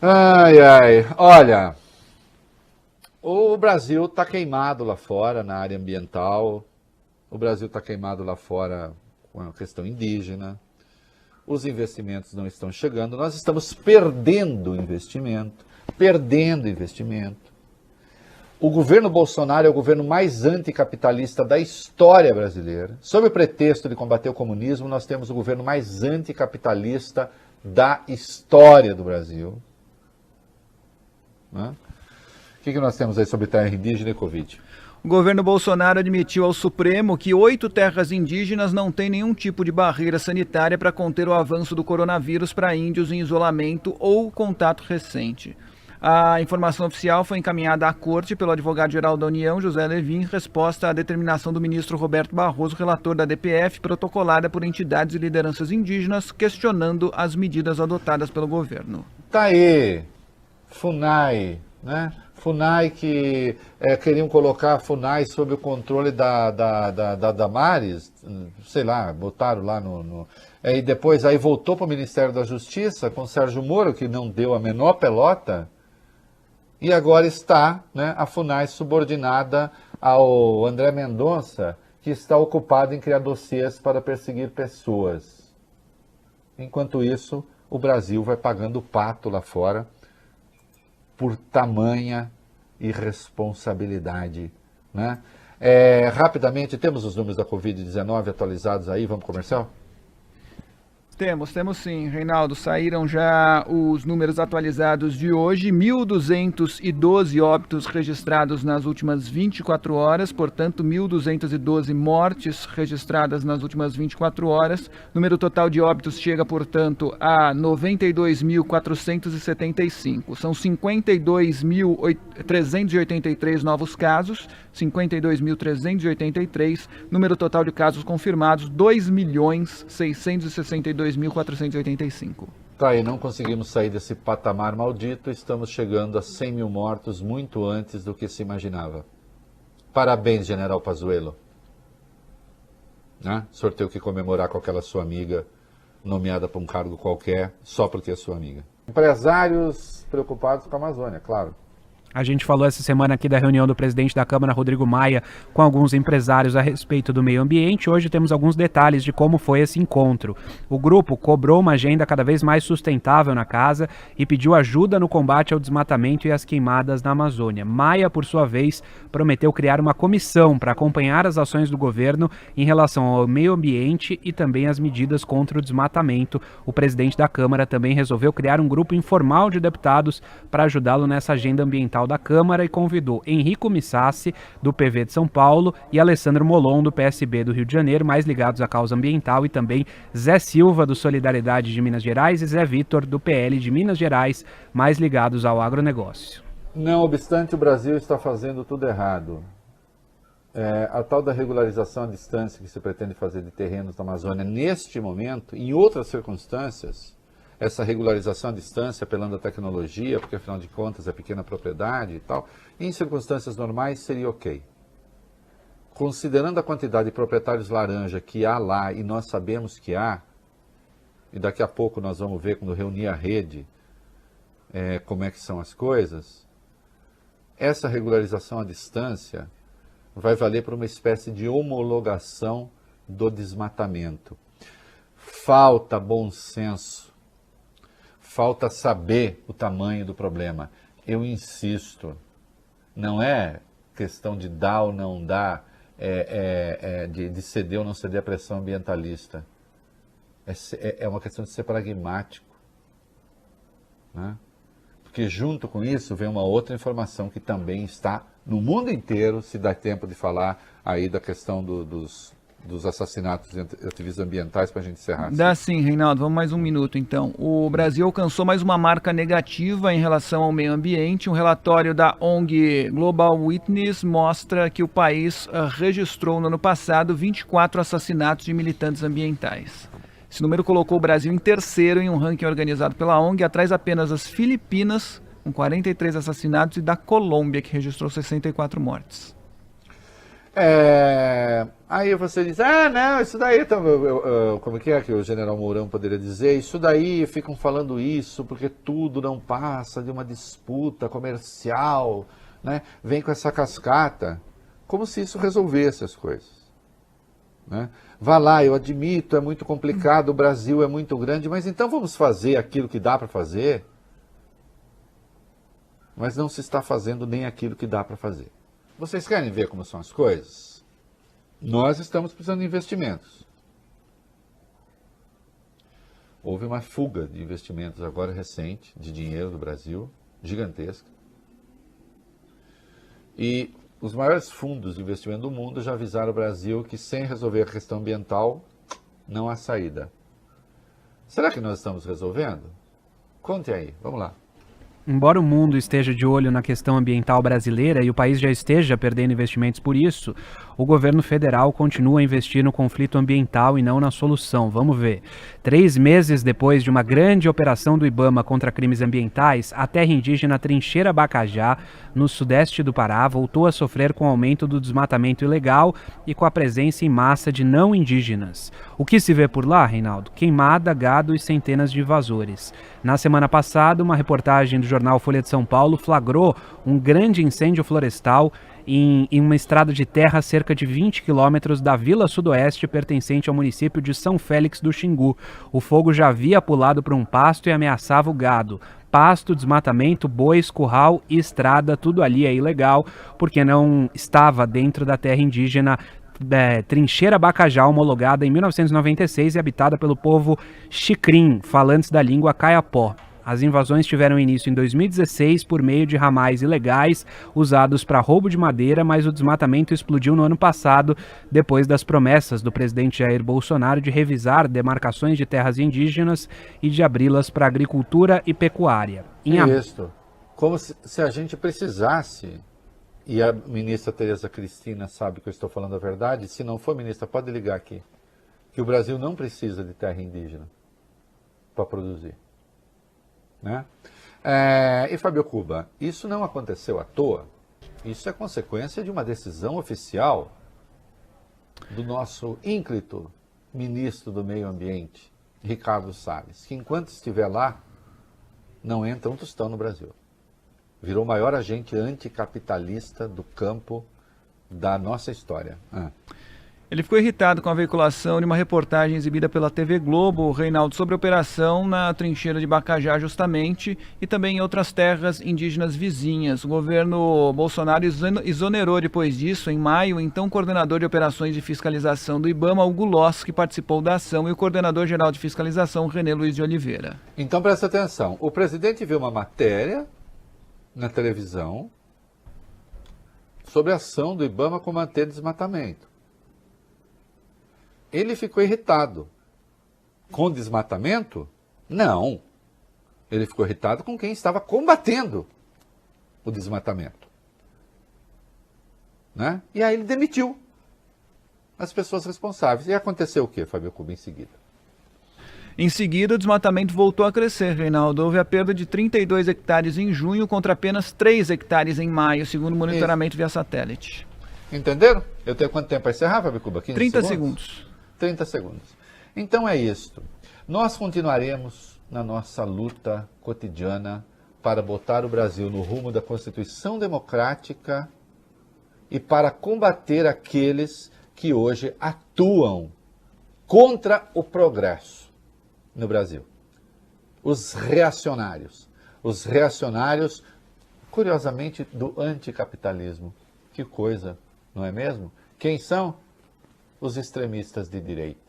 Ai, ai, olha, o Brasil está queimado lá fora na área ambiental, o Brasil está queimado lá fora com a questão indígena, os investimentos não estão chegando, nós estamos perdendo investimento, perdendo investimento. O governo Bolsonaro é o governo mais anticapitalista da história brasileira. Sob o pretexto de combater o comunismo, nós temos o governo mais anticapitalista da história do Brasil. Né? O que nós temos aí sobre terra indígena e Covid? O governo Bolsonaro admitiu ao Supremo que 8 terras indígenas não têm nenhum tipo de barreira sanitária para conter o avanço do coronavírus para índios em isolamento ou contato recente. A informação oficial foi encaminhada à Corte pelo advogado-geral da União, José Levin, em resposta à determinação do ministro Roberto Barroso, relator da DPF, protocolada por entidades e lideranças indígenas, questionando as medidas adotadas pelo governo. Tá aí, FUNAI, né? FUNAI que queriam colocar a FUNAI sob o controle da Damares, sei lá, botaram lá e depois aí voltou para o Ministério da Justiça com Sérgio Moro, que não deu a menor pelota, e agora está, né, a FUNAI subordinada ao André Mendonça, que está ocupado em criar dossiês para perseguir pessoas. Enquanto isso, o Brasil vai pagando o pato lá fora por tamanha irresponsabilidade, né? Rapidamente, temos os números da Covid-19 atualizados aí, vamos pro comercial? Temos sim, Reinaldo. Saíram já os números atualizados de hoje, 1.212 óbitos registrados nas últimas 24 horas, portanto 1.212 mortes registradas nas últimas 24 horas. O número total de óbitos chega, portanto, a 92.475. São 52.383 novos casos, 52.383. Número total de casos confirmados, 2.662.485. Tá aí, não conseguimos sair desse patamar maldito, estamos chegando a 100 mil mortos muito antes do que se imaginava. Parabéns, General Pazuello. Né? O senhor tem que comemorar com aquela sua amiga nomeada para um cargo qualquer, só porque é sua amiga. Empresários preocupados com a Amazônia, claro. A gente falou essa semana aqui da reunião do presidente da Câmara, Rodrigo Maia, com alguns empresários a respeito do meio ambiente. Hoje temos alguns detalhes de como foi esse encontro. O grupo cobrou uma agenda cada vez mais sustentável na casa e pediu ajuda no combate ao desmatamento e às queimadas na Amazônia. Maia, por sua vez, prometeu criar uma comissão para acompanhar as ações do governo em relação ao meio ambiente e também as medidas contra o desmatamento. O presidente da Câmara também resolveu criar um grupo informal de deputados para ajudá-lo nessa agenda ambiental da Câmara e convidou Henrico Missassi, do PV de São Paulo, e Alessandro Molon, do PSB do Rio de Janeiro, mais ligados à causa ambiental, e também Zé Silva, do Solidariedade de Minas Gerais, e Zé Vitor, do PL de Minas Gerais, mais ligados ao agronegócio. Não obstante, o Brasil está fazendo tudo errado. A tal da regularização à distância que se pretende fazer de terrenos da Amazônia, neste momento, em outras circunstâncias, essa regularização à distância, apelando à tecnologia, porque afinal de contas é pequena propriedade e tal, em circunstâncias normais seria ok. Considerando a quantidade de proprietários laranja que há lá, e nós sabemos que há, e daqui a pouco nós vamos ver quando reunir a rede, como é que são as coisas, essa regularização à distância vai valer para uma espécie de homologação do desmatamento. Falta bom senso. Falta saber o tamanho do problema. Eu insisto, não é questão de dar ou não dar, de ceder ou não ceder à pressão ambientalista. É uma questão de ser pragmático. Né? Porque junto com isso vem uma outra informação que também está no mundo inteiro, se dá tempo de falar aí da questão dos assassinatos de ativistas ambientais para a gente encerrar. Dá sim, Reinaldo. Vamos mais um minuto, então. O Brasil alcançou mais uma marca negativa em relação ao meio ambiente. Um relatório da ONG Global Witness mostra que o país registrou no ano passado 24 assassinatos de militantes ambientais. Esse número colocou o Brasil em terceiro em um ranking organizado pela ONG, atrás apenas das Filipinas, com 43 assassinatos, e da Colômbia, que registrou 64 mortes. Aí você diz, não, isso daí, como que o general Mourão poderia dizer? Isso daí, ficam falando isso porque tudo não passa de uma disputa comercial, né? Vem com essa cascata, como se isso resolvesse as coisas, né? Vá lá, eu admito, é muito complicado, o Brasil é muito grande, mas então vamos fazer aquilo que dá para fazer? Mas não se está fazendo nem aquilo que dá para fazer. Vocês querem ver como são as coisas? Nós estamos precisando de investimentos. Houve uma fuga de investimentos agora recente, de dinheiro do Brasil, gigantesca. E os maiores fundos de investimento do mundo já avisaram o Brasil que sem resolver a questão ambiental, não há saída. Será que nós estamos resolvendo? Conte aí, vamos lá. Embora o mundo esteja de olho na questão ambiental brasileira e o país já esteja perdendo investimentos por isso, o governo federal continua a investir no conflito ambiental e não na solução. Vamos ver. 3 meses depois de uma grande operação do IBAMA contra crimes ambientais, a terra indígena Trincheira Bacajá, no sudeste do Pará, voltou a sofrer com o aumento do desmatamento ilegal e com a presença em massa de não indígenas. O que se vê por lá, Reinaldo? Queimada, gado e centenas de invasores. Na semana passada, uma reportagem do jornal Folha de São Paulo flagrou um grande incêndio florestal em uma estrada de terra a cerca de 20 quilômetros da Vila Sudoeste, pertencente ao município de São Félix do Xingu. O fogo já havia pulado para um pasto e ameaçava o gado. Pasto, desmatamento, bois, curral e estrada, tudo ali é ilegal, porque não estava dentro da terra indígena Trincheira Bacajá, homologada em 1996 e habitada pelo povo Xicrim, falantes da língua Kayapó. As invasões tiveram início em 2016 por meio de ramais ilegais usados para roubo de madeira, mas o desmatamento explodiu no ano passado, depois das promessas do presidente Jair Bolsonaro de revisar demarcações de terras indígenas e de abri-las para agricultura e pecuária. Isso, como se a gente precisasse, e a ministra Tereza Cristina sabe que eu estou falando a verdade, se não for, ministra, pode ligar aqui, que o Brasil não precisa de terra indígena para produzir. Né? E Fábio Cuba, isso não aconteceu à toa, isso é consequência de uma decisão oficial do nosso ínclito ministro do Meio Ambiente, Ricardo Salles, que enquanto estiver lá, não entra um tostão no Brasil. Virou o maior agente anticapitalista do campo da nossa história. Ele ficou irritado com a veiculação de uma reportagem exibida pela TV Globo, Reinaldo, sobre a operação na trincheira de Bacajá, justamente, e também em outras terras indígenas vizinhas. O governo Bolsonaro exonerou depois disso, em maio, o então coordenador de operações de fiscalização do IBAMA, Hugo Loss, que participou da ação, e o coordenador-geral de fiscalização, René Luiz de Oliveira. Então, presta atenção. O presidente viu uma matéria na televisão sobre a ação do IBAMA combater desmatamento. Ele ficou irritado. Com desmatamento? Não. Ele ficou irritado com quem estava combatendo o desmatamento. Né? E aí ele demitiu as pessoas responsáveis. E aconteceu o quê, Fábio Cuba, em seguida? Em seguida, o desmatamento voltou a crescer, Reinaldo. Houve a perda de 32 hectares em junho contra apenas 3 hectares em maio, segundo o monitoramento via satélite. Entenderam? Eu tenho quanto tempo para encerrar, Fábio Cuba? 15 30 segundos? segundos. 30 segundos. Então é isto. Nós continuaremos na nossa luta cotidiana para botar o Brasil no rumo da Constituição Democrática e para combater aqueles que hoje atuam contra o progresso no Brasil. Os reacionários, curiosamente, do anticapitalismo. Que coisa, não é mesmo? Quem são? Os extremistas de direita.